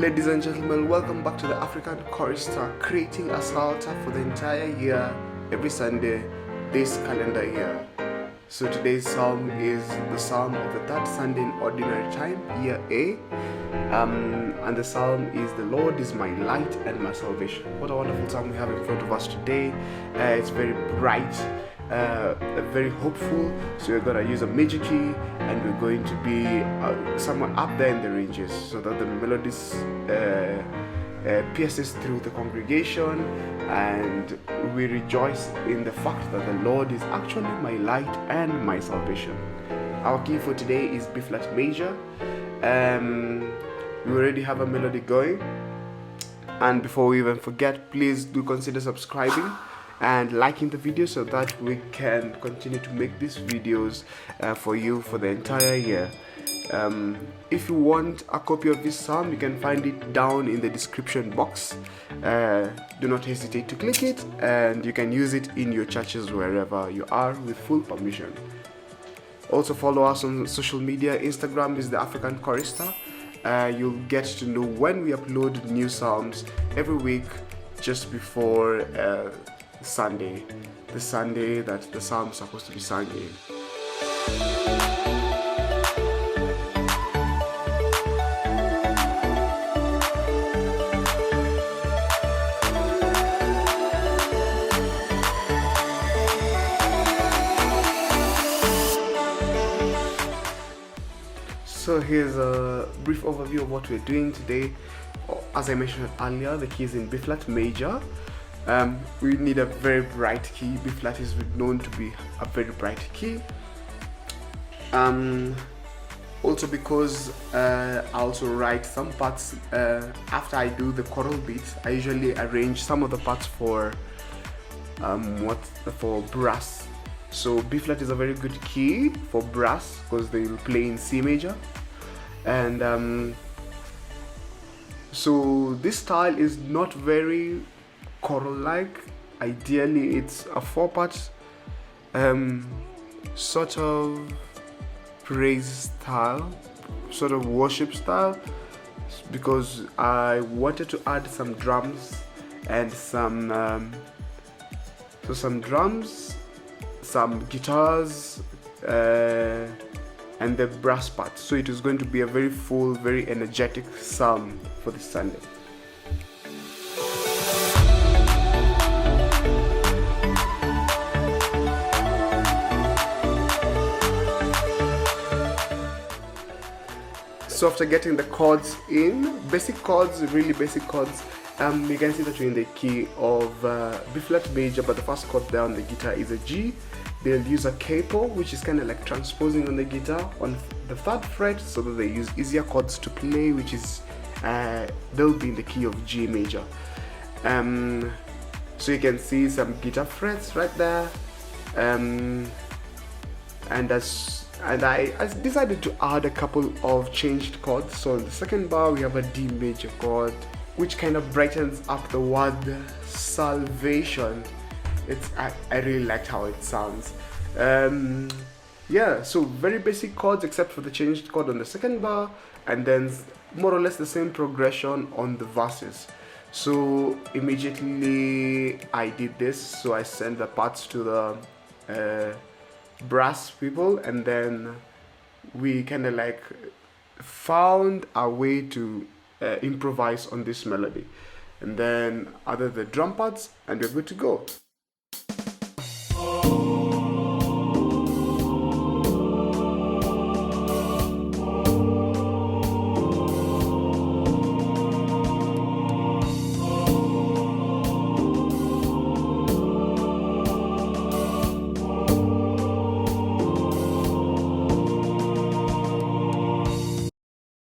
Ladies and gentlemen, welcome back to the African Chorister, creating a psalter for the entire year, every Sunday, this calendar year. So today's psalm is the psalm of the third Sunday in Ordinary Time, year A. And the psalm is, "The Lord is my light and my salvation." What a wonderful psalm we have in front of us today. It's very bright, very hopeful. So we're going to use a major key, and we're going to be somewhere up there in the ranges, so that the melodies pierces through the congregation, and we rejoice in the fact that the Lord is actually my light and my salvation. Our key for today is B flat major. We already have a melody going, and before we even forget, please do consider subscribing and liking the video so that we can continue to make these videos for you for the entire year. If you want a copy of this psalm, you can find it down in the description box. Do not hesitate to click it, and you can use it in your churches wherever you are with full permission. Also follow us on social media. Instagram is the African Chorister. You'll get to know when we upload new psalms every week, just before Sunday, the Sunday that the psalm is supposed to be sung in. So here's a brief overview of what we're doing today. As I mentioned earlier, the key is in B flat major. We need a very bright key. B flat is known to be a very bright key. Also because I also write some parts after I do the choral beat. I usually arrange some of the parts for brass. So B flat is a very good key for brass because they will play in C major, and so this style is not very choral-like. Ideally, it's a four-part sort of praise style, sort of worship style, because I wanted to add some drums and some drums, some guitars, and the brass part. So it is going to be a very full, very energetic psalm for this Sunday. So after getting the chords in, basic chords, really basic chords, you can see that we're in the key of B flat major, but the first chord there on the guitar is a G. They'll use a capo, which is kind of like transposing on the guitar on the third fret, so that they use easier chords to play, which is they'll be in the key of G major. So you can see some guitar frets right there, and I decided to add a couple of changed chords. So in the second bar we have a D major chord, which kind of brightens up the word salvation. I really liked how it sounds. Yeah, so very basic chords except for the changed chord on the second bar, and then more or less the same progression on the verses. So immediately I did this, so I sent the parts to the brass people, and then we kind of like found a way to improvise on this melody, and then added the drum parts, and we're good to go.